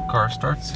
car starts.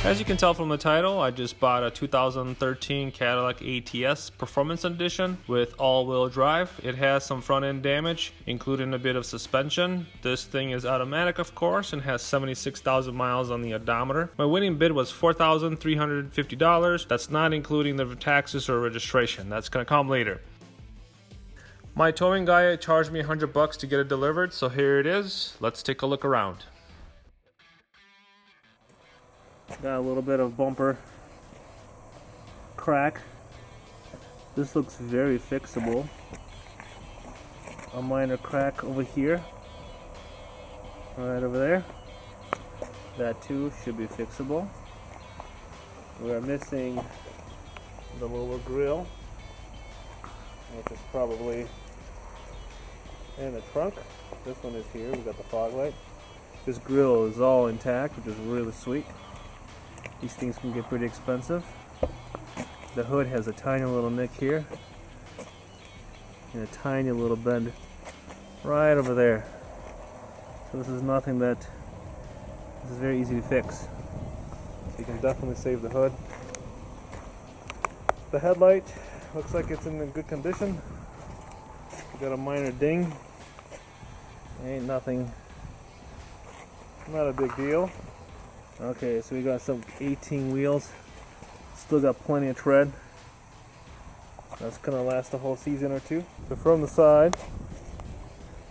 As you can tell from the title, I just bought a 2013 Cadillac ATS Performance Edition with all-wheel drive. It has some front-end damage, including a bit of suspension. This thing is automatic, of course, and has 76,000 miles on the odometer. My winning bid was $4,350. That's not including the taxes or registration. That's going to come later. My towing guy charged me $100 to get it delivered, so here it is. Let's take a look around. Got a little bit of bumper crack. This looks very fixable. A minor crack over here, right over there. That too should be fixable. We're missing the lower grille, which is probably in the trunk. This one is here. We got the fog light. This grille is all intact, which is really sweet. These things can get pretty expensive. The hood has a tiny little nick here and a tiny little bend right over there. So this is nothing that is very easy to fix. You can definitely save the hood. The headlight looks like it's in good condition. We got a minor ding. Ain't nothing, not a big deal. Okay, so we got some 18 wheels. Still got plenty of tread. That's gonna last a whole season or two. So from the side,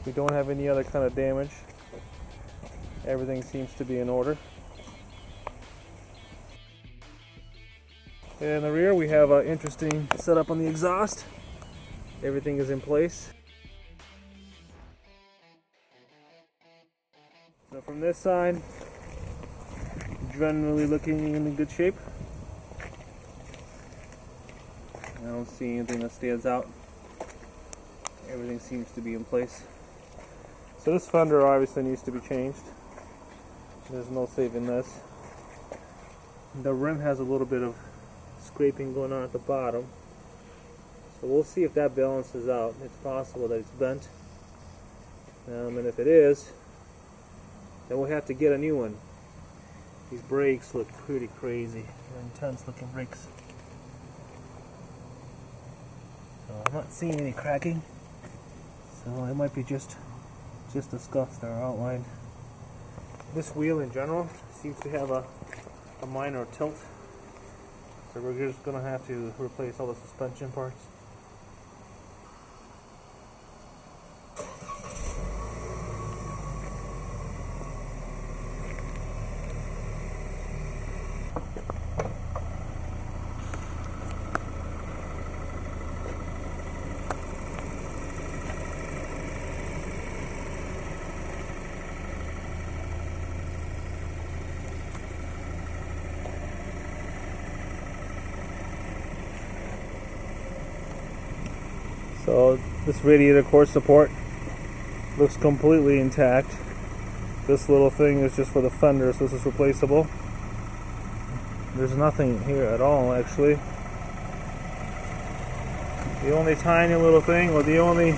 we don't have any other kind of damage. Everything seems to be in order. In the rear, we have an interesting setup on the exhaust. Everything is in place. So from this side, generally looking in good shape. I don't see anything that stands out. Everything seems to be in place. So this fender obviously needs to be changed. There's no saving this. The rim has a little bit of scraping going on at the bottom. So we'll see if that balances out. It's possible that it's bent. And if it is, then we'll have to get a new one. These brakes look pretty crazy. They're intense looking brakes. So I'm not seeing any cracking. So it might be just the scuffs that are outlined. This wheel in general seems to have a minor tilt. So we're just going to have to replace all the suspension parts. So this radiator core support looks completely intact. This little thing is just for the fender, so this is replaceable. There's nothing here at all, actually. The only tiny little thing, or the only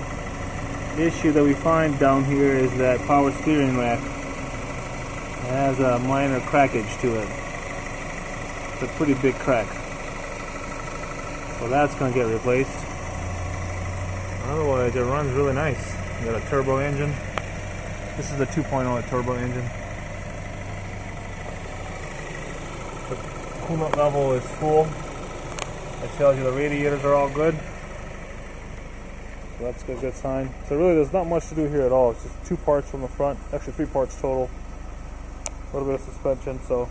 issue that we find down here is that power steering rack. It has a minor crackage to it. It's a pretty big crack. So that's going to get replaced. Otherwise, it runs really nice. You got a turbo engine. This is the 2.0 turbo engine. The coolant level is full. That tells you the radiators are all good. So that's a good sign. So really, there's not much to do here at all. It's just 2 parts from the front. Actually, 3 parts total. A little bit of suspension. So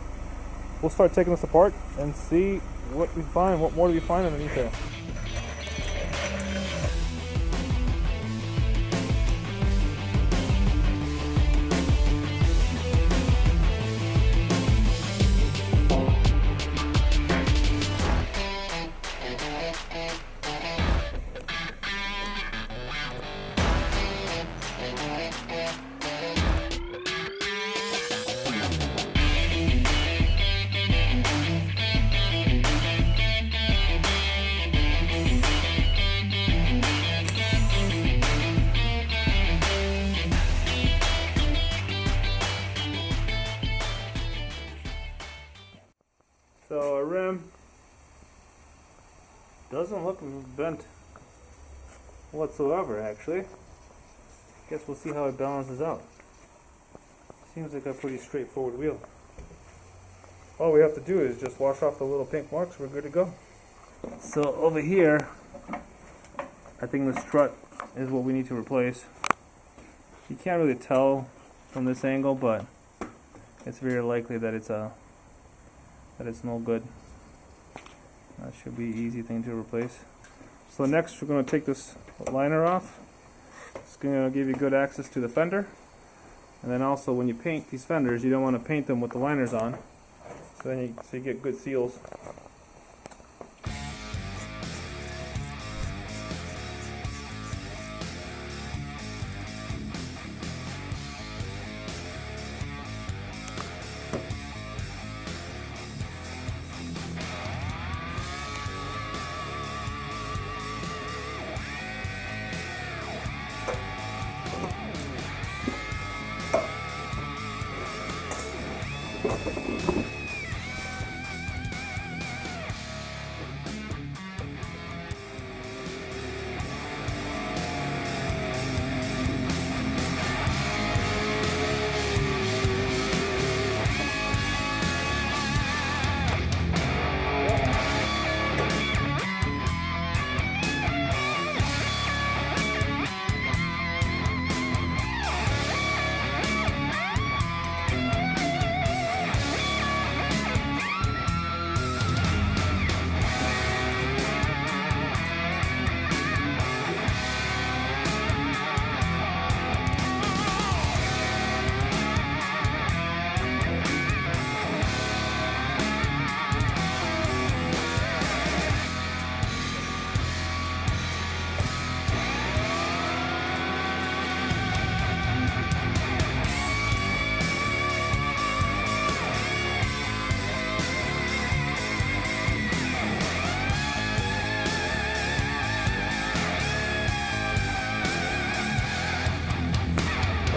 we'll start taking this apart and see what we find. What more do we find underneath there? Doesn't look bent whatsoever, actually. Guess we'll see how it balances out. Seems like a pretty straightforward wheel. All we have to do is just wash off the little pink marks. We're good to go. So over here, I think the strut is what we need to replace. You can't really tell from this angle, but it's very likely that it's no good. That should be an easy thing to replace. So next, we're going to take this liner off. It's going to give you good access to the fender. And then also, when you paint these fenders, you don't want to paint them with the liners on. So then you get good seals.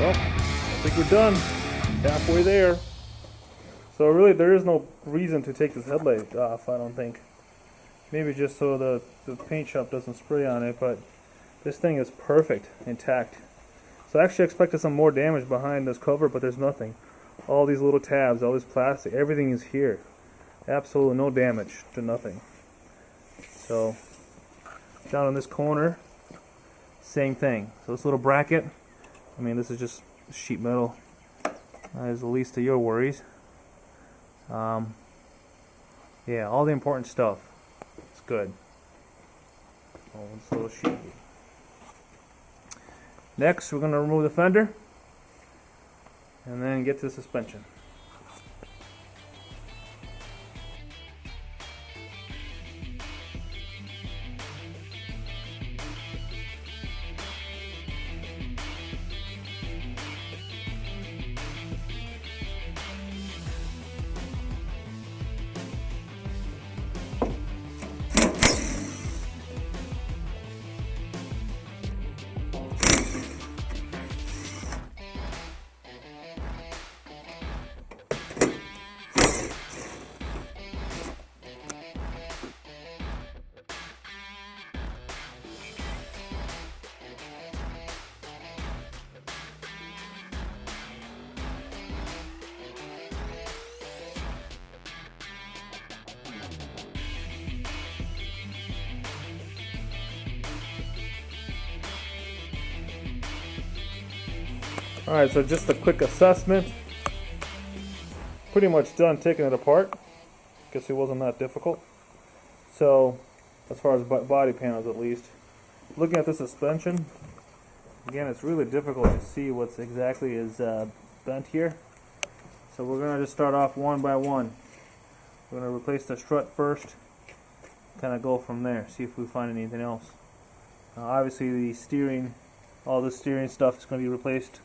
Well, I think we're done. Halfway there. So really there is no reason to take this headlight off, I don't think. Maybe just so the paint shop doesn't spray on it, but this thing is perfect, intact. So I actually expected some more damage behind this cover, but there's nothing. All these little tabs, all this plastic, everything is here. Absolutely no damage to nothing. So down in this corner, same thing. So this little bracket, I mean, this is just sheet metal. That is the least of your worries. Yeah, all the important stuff. It's good. Oh, this little sheet. Next, we're going to remove the fender and then get to the suspension. Alright, so just a quick assessment. Pretty much done taking it apart. Guess it wasn't that difficult. So, as far as body panels at least. Looking at the suspension, again, it's really difficult to see what's exactly is bent here. So we're going to just start off one by one. We're going to replace the strut first. Kind of go from there, see if we find anything else. Obviously the steering, all the steering stuff is going to be replaced,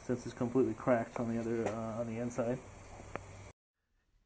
since it's completely cracked on the other on the inside.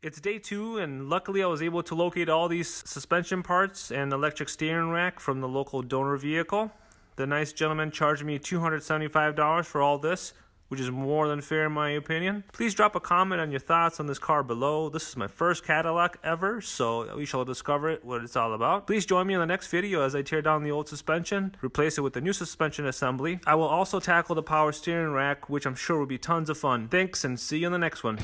It's day 2, and luckily I was able to locate all these suspension parts and electric steering rack from the local donor vehicle. The nice gentleman charged me $275 for all this. which is more than fair in my opinion. Please drop a comment on your thoughts on this car below. This is my first Cadillac ever, so we shall discover what it's all about. Please join me in the next video as I tear down the old suspension, replace it with the new suspension assembly. I will also tackle the power steering rack, which I'm sure will be tons of fun. Thanks, and see you in the next one.